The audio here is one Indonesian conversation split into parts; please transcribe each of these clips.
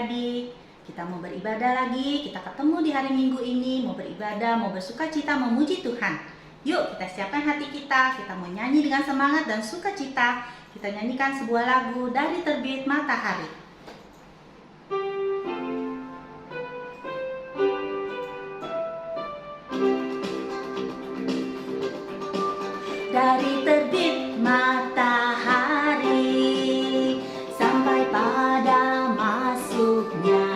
adik-adik. Kita mau beribadah lagi, kita ketemu di hari Minggu ini, mau beribadah, mau bersukacita, memuji Tuhan. Yuk kita siapkan hati kita mau nyanyi dengan semangat dan sukacita. Kita nyanyikan sebuah lagu Dari Terbit Matahari. Dari terbit matahari sampai pada masuknya,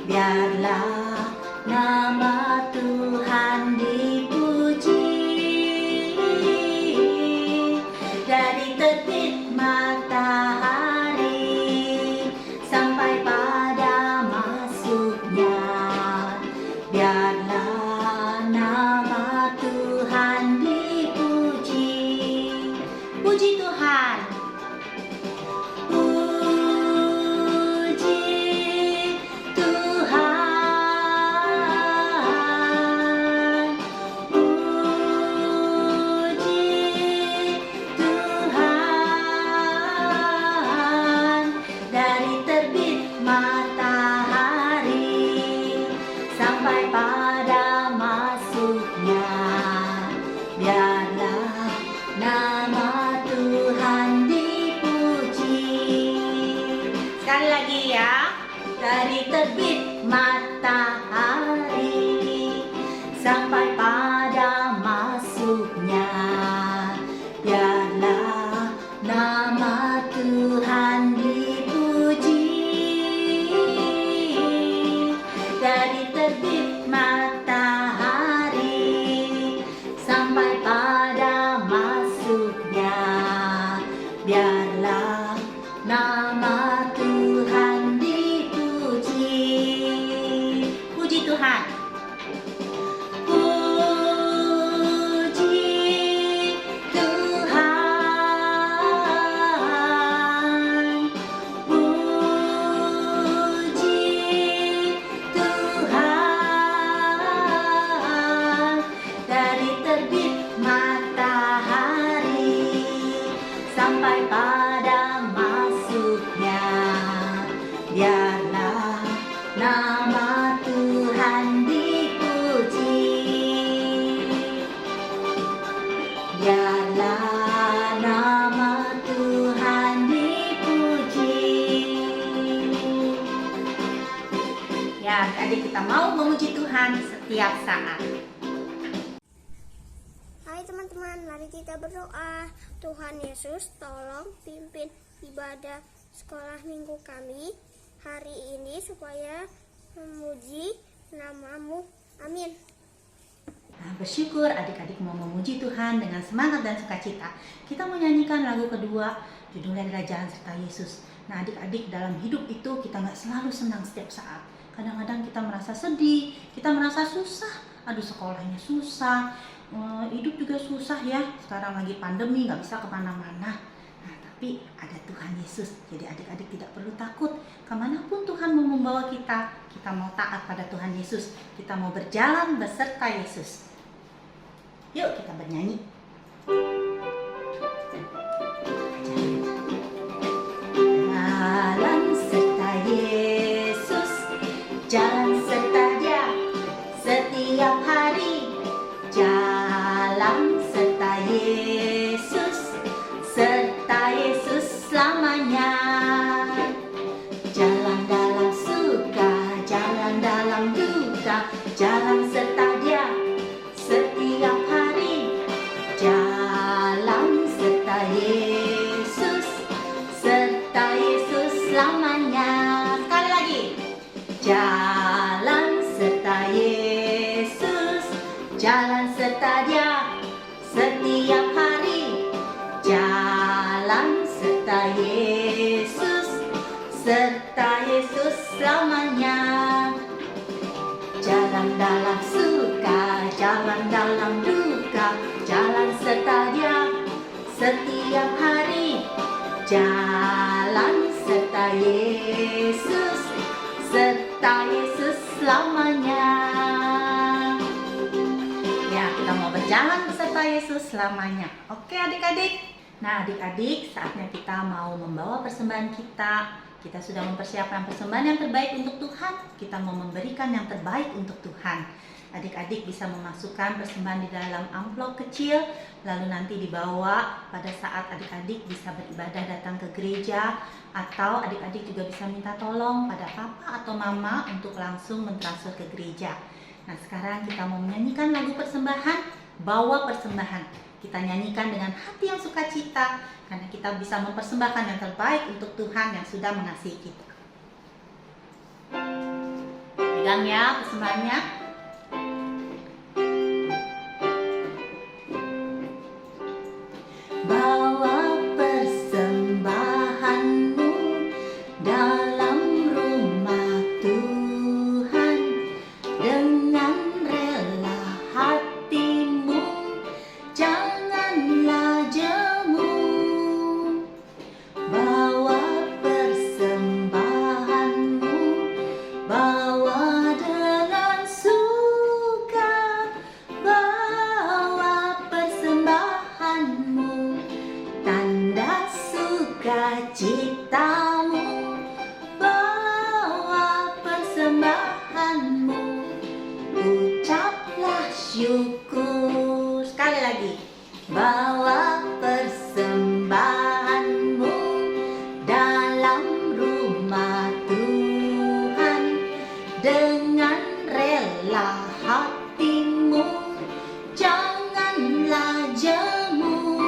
biarlah nama Tuhan dipuji. Dari terbit matahari sampai pada masuknya, biarlah nama Tuhan dipuji. Puji Tuhan. Puji Tuhan. Puji Tuhan. Dari terbit matahari sampai pada masuknya, biarlah nama Tuhan dipuji. Sekali lagi ya. Dari terbit matahari sampai pada masuknya, biarlah nama Tuhan dipuji. Dari terbit matahari sampai pada masuknya, biarlah nama Tuhan dipuji. Puji Tuhan. Puji Tuhan. Puji Tuhan. Dari terbit matahari sampai pada masuknya, biarlah nama Tuhan dipuji. Biarlah nama Tuhan dipuji. Ya, adik kita mau memuji Tuhan setiap saat. Hai teman-teman, mari kita berdoa. Tuhan Yesus, tolong pimpin ibadah sekolah minggu kami hari ini supaya memuji nama-Mu. Amin. Nah, bersyukur adik-adik mau memuji Tuhan dengan semangat dan sukacita. Kita mau nyanyikan lagu kedua, judulnya adalah Jalan Serta Yesus. Nah, adik-adik, dalam hidup itu kita nggak selalu senang setiap saat. Kadang-kadang kita merasa sedih, kita merasa susah. Aduh, sekolahnya susah, hidup juga susah ya. Sekarang lagi pandemi, nggak bisa kemana-mana. Nah, tapi ada Tuhan Yesus. Jadi adik-adik tidak perlu takut. Kemanapun Tuhan mau membawa kita mau taat pada Tuhan Yesus. Kita mau berjalan beserta Yesus. Yuk kita bernyanyi. Jalan serta Yesus, jalan serta Dia setiap hari. Jalan serta Yesus selamanya. Jalan dalam suka, jalan dalam duka, jalan serta Dia setiap hari. Jalan serta Yesus selamanya. Sekali lagi. Jalan serta Yesus, jalan serta Dia setiap hari. Jalan serta Yesus selamanya. Jalan dalam suka, jalan dalam duka, jalan serta Dia setiap hari. Jalan serta Yesus selamanya. Ya, kita mau berjalan beserta Yesus selamanya. Oke adik-adik. Nah adik-adik, saatnya kita mau membawa persembahan kita Kita sudah mempersiapkan persembahan yang terbaik untuk Tuhan. Kita mau memberikan yang terbaik untuk Tuhan. Adik-adik bisa memasukkan persembahan di dalam amplop kecil, lalu nanti dibawa pada saat adik-adik bisa beribadah datang ke gereja, atau adik-adik juga bisa minta tolong pada papa atau mama untuk langsung mentransfer ke gereja. Nah, sekarang kita mau menyanyikan lagu persembahan, Bawa Persembahan. Kita nyanyikan dengan hati yang sukacita, karena kita bisa mempersembahkan yang terbaik untuk Tuhan yang sudah mengasihi kita. Pegang ya persembahannya. Bawa persembahanmu dalam rumah Tuhan dengan rela hatimu, janganlah jemu. Bawa persembahanmu, bawa dengan suka, bawa persembahanmu, tanda sukacitamu, bawa persembahanmu, ucaplah syukur. Sekali lagi, bawa persembahanmu dalam rumah Tuhan dengan rela hatimu, janganlah jemu.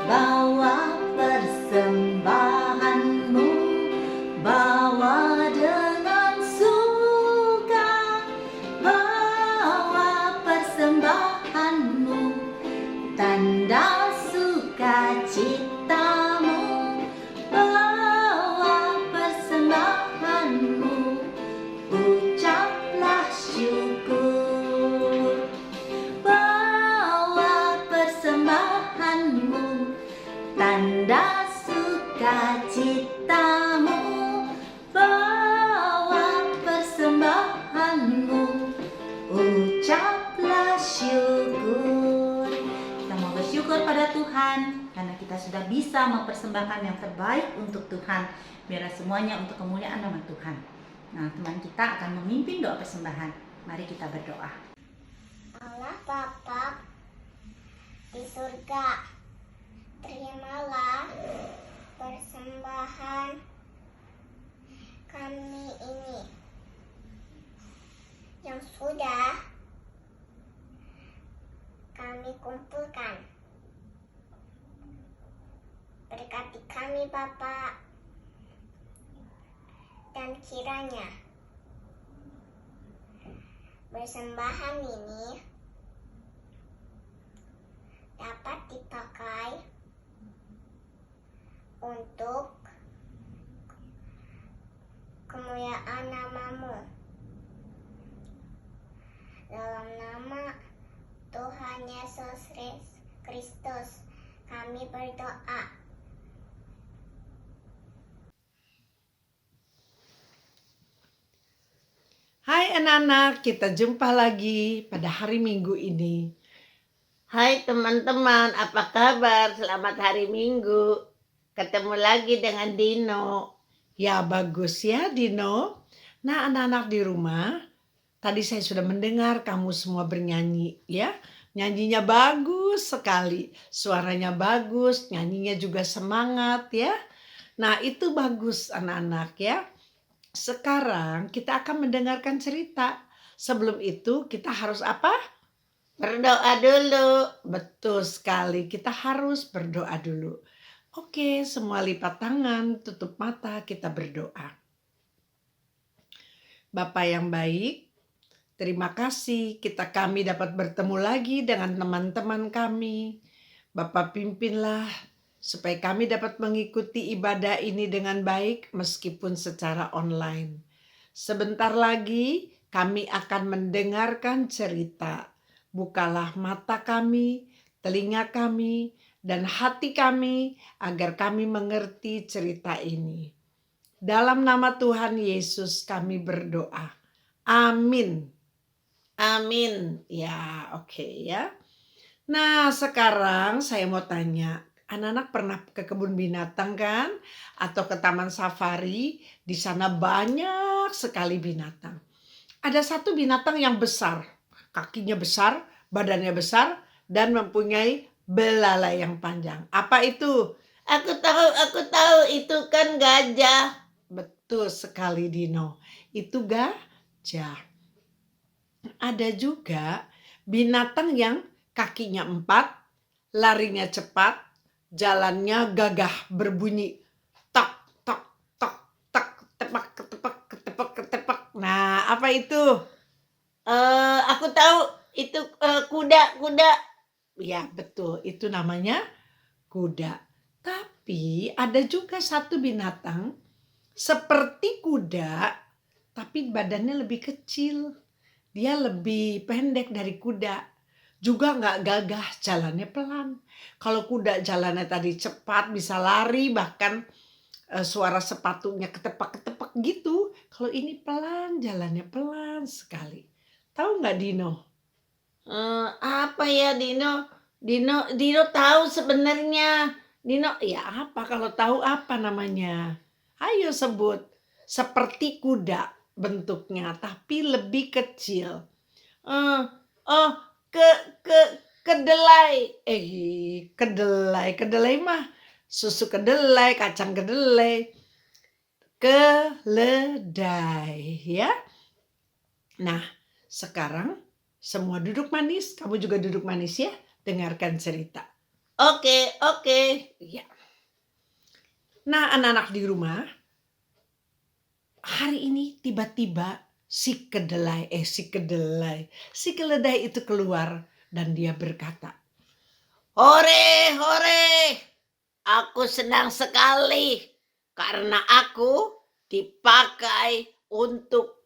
Bawa persembahanmu, bawa dengan suka, bawa persembahanmu, tanda sukacitamu, bawa persembahanmu, ucaplah syukur. Bawa persembahanmu, tanda sukacitamu, bawa persembahanmu, ucaplah syukur. Kita mau bersyukur pada Tuhan karena kita sudah bisa mempersembahkan yang terbaik untuk Tuhan. Biarlah semuanya untuk kemuliaan nama Tuhan. Nah, teman kita akan memimpin doa persembahan. Mari kita berdoa. Allah Bapa di surga, terimalah persembahan kami ini yang sudah kami kumpulkan. Berkati kami Bapa, dan kiranya persembahan ini dapat dipakai untuk kemuliaan nama-Mu. Dalam nama Tuhan Yesus Kristus kami berdoa. Hai anak-anak, kita jumpa lagi pada hari Minggu ini. Hai teman-teman, apa kabar? Selamat hari Minggu. Ketemu lagi dengan Dino. Ya bagus ya Dino. Nah anak-anak di rumah, tadi saya sudah mendengar kamu semua bernyanyi ya. Nyanyinya bagus sekali, suaranya bagus, nyanyinya juga semangat ya. Nah itu bagus anak-anak ya. Sekarang kita akan mendengarkan cerita. Sebelum itu kita harus apa? Berdoa dulu. Betul sekali, kita harus berdoa dulu. Oke, semua lipat tangan, tutup mata, kita berdoa. Bapa yang baik, terima kasih kami dapat bertemu lagi dengan teman-teman kami. Bapa pimpinlah supaya kami dapat mengikuti ibadah ini dengan baik meskipun secara online. Sebentar lagi kami akan mendengarkan cerita. Bukalah mata kami, telinga kami, dan hati kami agar kami mengerti cerita ini. Dalam nama Tuhan Yesus kami berdoa. Amin. Amin. Ya, oke ya. Nah, sekarang saya mau tanya, Anak-anak pernah ke kebun binatang kan? Atau ke taman safari? Di sana banyak sekali binatang. Ada satu binatang yang besar. Kakinya besar, badannya besar, dan mempunyai belalai yang panjang. Apa itu? Aku tahu itu kan gajah. Betul sekali Dino. Itu gajah. Ada juga binatang yang kakinya 4, larinya cepat, jalannya gagah berbunyi tok tok tok tok, tepak ketepak ketepak ketepak. Nah, apa itu? Aku tahu itu kuda. Ya, betul. Itu namanya kuda. Tapi ada juga satu binatang seperti kuda, tapi badannya lebih kecil. Dia lebih pendek dari kuda. Juga nggak gagah, jalannya pelan. Kalau kuda jalannya tadi cepat, bisa lari, bahkan suara sepatunya ketepak-ketepak gitu. Kalau ini pelan, jalannya pelan sekali. Tahu nggak Dino? Apa ya Dino? Dino tahu sebenarnya. Dino, Ya apa kalau tahu apa namanya? Ayo sebut. Seperti kuda bentuknya, tapi lebih kecil. oh ke kedelai. Kedelai mah susu kedelai, kacang kedelai. Keledai ya. Nah, sekarang semua duduk manis. Kamu juga duduk manis ya. Dengarkan cerita. Oke. Ya. Nah, anak-anak di rumah, hari ini tiba-tiba si keledai itu keluar dan dia berkata, Hore. Aku senang sekali karena aku dipakai untuk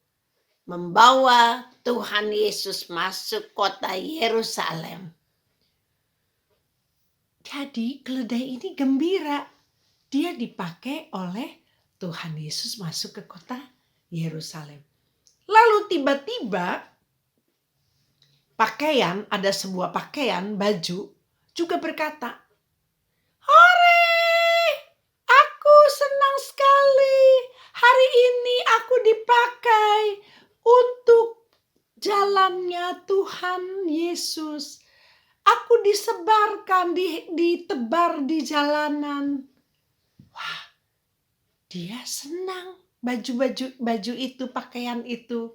membawa Tuhan Yesus masuk kota Yerusalem. jadi keledai ini gembira. Dia dipakai oleh Tuhan Yesus masuk ke kota Yerusalem. Lalu tiba-tiba ada sebuah pakaian, baju, juga berkata, "Hore, aku senang sekali. Hari ini aku dipakai untuk jalannya Tuhan Yesus. Aku disebarkan, ditebar di jalanan." Wah, dia senang. Baju itu, pakaian itu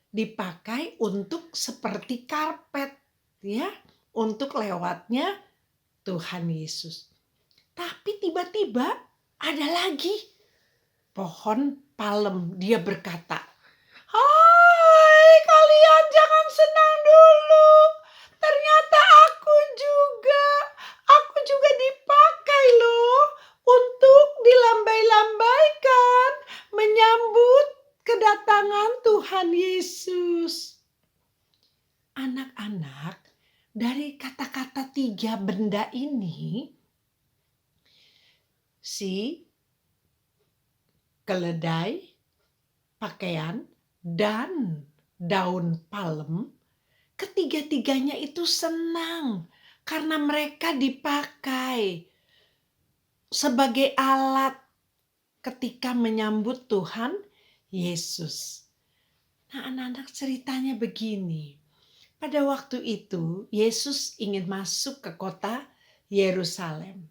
dipakai untuk seperti karpet, ya, untuk lewatnya Tuhan Yesus. Tapi tiba-tiba ada lagi pohon palem. Dia berkata, "Hai, kalian jangan senang dulu. Ternyata aku juga dipakai loh untuk dilambai-lambaikan menyambut kedatangan Tuhan Yesus." Anak-anak, dari kata-kata 3 benda ini, si keledai, pakaian, dan daun palem, ketiga-tiganya itu senang karena mereka dipakai sebagai alat ketika menyambut Tuhan Yesus. Nah, anak-anak, ceritanya begini. Pada waktu itu, Yesus ingin masuk ke kota Yerusalem.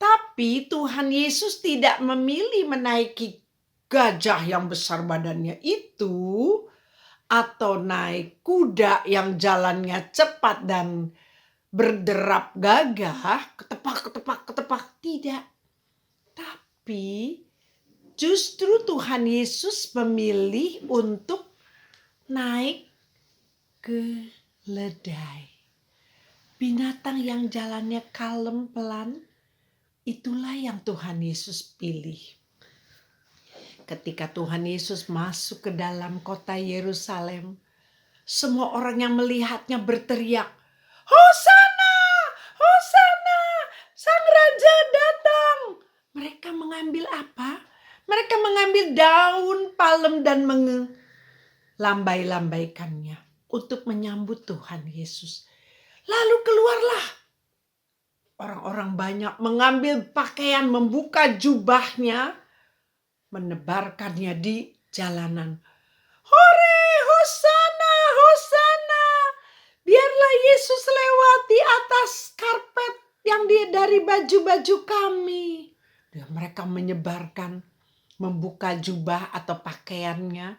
Tapi Tuhan Yesus tidak memilih menaiki gajah yang besar badannya itu, atau naik kuda yang jalannya cepat dan berderap gagah, ketepak. Tidak. Tapi justru Tuhan Yesus memilih untuk naik keledai. Binatang yang jalannya kalem pelan, itulah yang Tuhan Yesus pilih. Ketika Tuhan Yesus masuk ke dalam kota Yerusalem, semua orang yang melihatnya berteriak, "Hosana! Hosana! Sang Raja datang!" Mereka mengambil apa? Mereka mengambil daun palem dan melambai-lambaikannya untuk menyambut Tuhan Yesus. Lalu keluarlah Orang-orang banyak mengambil pakaian, membuka jubahnya, menebarkannya di jalanan. Hore, Hosana, Hosana. Biarlah Yesus lewat di atas karpet yang dari baju-baju kami. Dan mereka menyebarkan, membuka jubah atau pakaiannya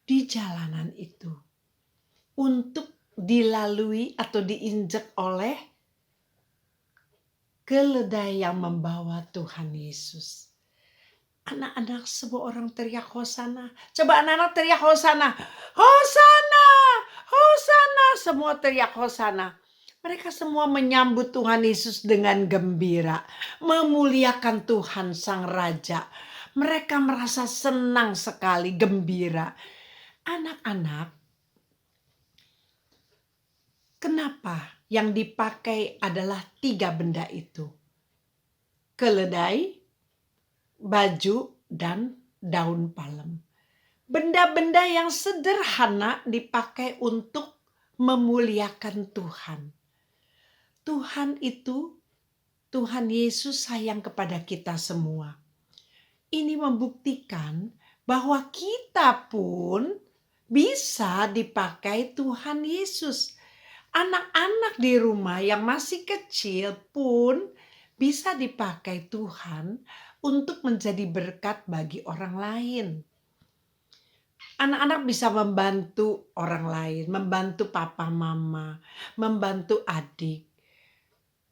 di jalanan itu untuk dilalui atau diinjak oleh keledai yang membawa Tuhan Yesus. Anak-anak semua orang teriak Hosana. Coba anak-anak teriak Hosana. Hosana, Hosana. Semua teriak Hosana. Mereka semua menyambut Tuhan Yesus dengan gembira. Memuliakan Tuhan Sang Raja. Mereka merasa senang sekali, gembira. Anak-anak, kenapa yang dipakai adalah 3 benda itu? Keledai, baju, dan daun palem. Benda-benda yang sederhana dipakai untuk memuliakan Tuhan. Tuhan itu, Tuhan Yesus sayang kepada kita semua. Ini membuktikan bahwa kita pun bisa dipakai Tuhan Yesus. Anak-anak di rumah yang masih kecil pun bisa dipakai Tuhan untuk menjadi berkat bagi orang lain. Anak-anak bisa membantu orang lain, membantu papa mama, membantu adik.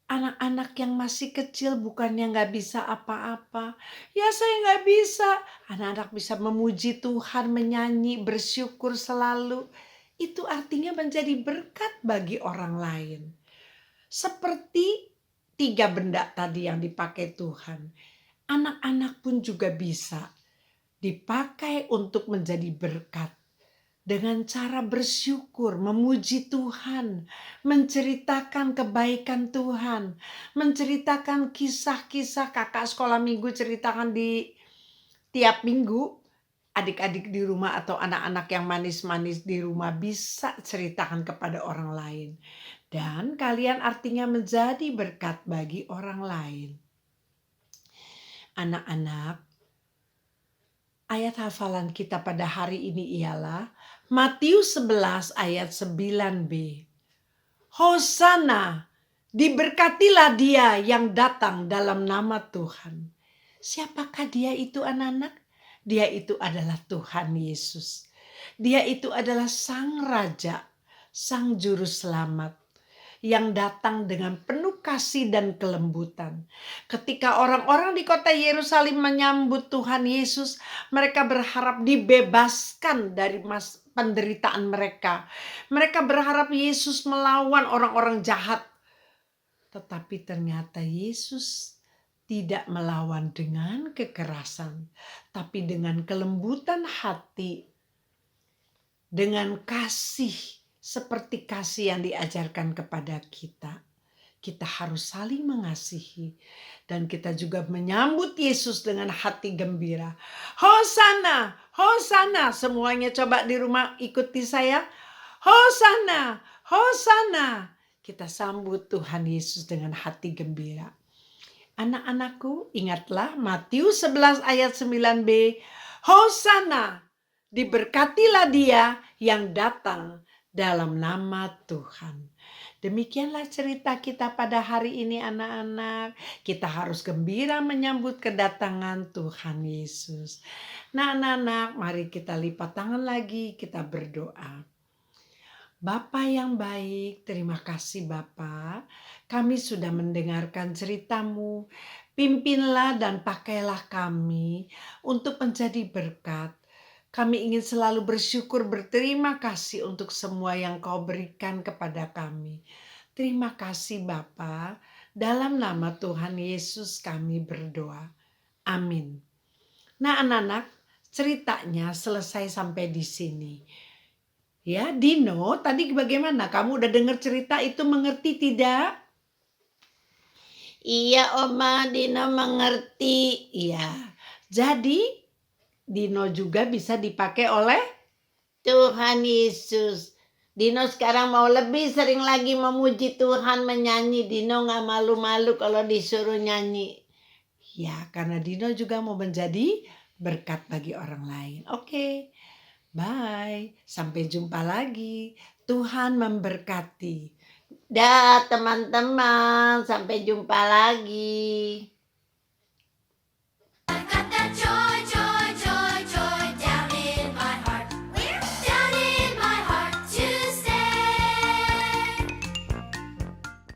Anak-anak yang masih kecil bukannya gak bisa apa-apa. Ya saya gak bisa. Anak-anak bisa memuji Tuhan, menyanyi, bersyukur selalu. Itu artinya menjadi berkat bagi orang lain. Seperti 3 benda tadi yang dipakai Tuhan. Anak-anak pun juga bisa dipakai untuk menjadi berkat. Dengan cara bersyukur, memuji Tuhan, menceritakan kebaikan Tuhan, menceritakan kisah-kisah kakak sekolah minggu ceritakan di tiap minggu. Adik-adik di rumah atau anak-anak yang manis-manis di rumah bisa ceritakan kepada orang lain. Dan kalian artinya menjadi berkat bagi orang lain. Anak-anak, ayat hafalan kita pada hari ini ialah Matius 11 ayat 9b. Hosana, diberkatilah dia yang datang dalam nama Tuhan. Siapakah dia itu anak-anak? Dia itu adalah Tuhan Yesus. Dia itu adalah Sang Raja, Sang Juru Selamat yang datang dengan penuh kasih dan kelembutan. Ketika orang-orang di kota Yerusalem menyambut Tuhan Yesus, mereka berharap dibebaskan dari penderitaan mereka. Mereka berharap Yesus melawan orang-orang jahat. Tetapi ternyata Yesus tidak melawan dengan kekerasan, tapi dengan kelembutan hati, dengan kasih. Seperti kasih yang diajarkan kepada kita. Kita harus saling mengasihi. Dan kita juga menyambut Yesus dengan hati gembira. Hosana, Hosana. Semuanya coba di rumah ikuti saya. Hosana, Hosana. Kita sambut Tuhan Yesus dengan hati gembira. Anak-anakku, ingatlah Matius 11 ayat 9b. Hosana, diberkatilah dia yang datang dalam nama Tuhan. Demikianlah cerita kita pada hari ini anak-anak. Kita harus gembira menyambut kedatangan Tuhan Yesus. Nah anak-anak, mari kita lipat tangan lagi, kita berdoa. Bapa yang baik, terima kasih Bapa. Kami sudah mendengarkan ceritamu. Pimpinlah dan pakailah kami untuk menjadi berkat. Kami ingin selalu bersyukur, berterima kasih untuk semua yang kau berikan kepada kami. Terima kasih Bapa. Dalam nama Tuhan Yesus kami berdoa. Amin. Nah anak-anak, ceritanya selesai sampai di sini. Ya, Dino, tadi bagaimana? Kamu udah dengar cerita itu, mengerti tidak? Iya Oma, Dino mengerti. Iya. Jadi Dino juga bisa dipakai oleh Tuhan Yesus. Dino sekarang mau lebih sering lagi memuji Tuhan, menyanyi. Dino gak malu-malu kalau disuruh nyanyi. Ya, karena Dino juga mau menjadi berkat bagi orang lain. Oke, bye. Sampai jumpa lagi. Tuhan memberkati. Dah teman-teman, sampai jumpa lagi. Kata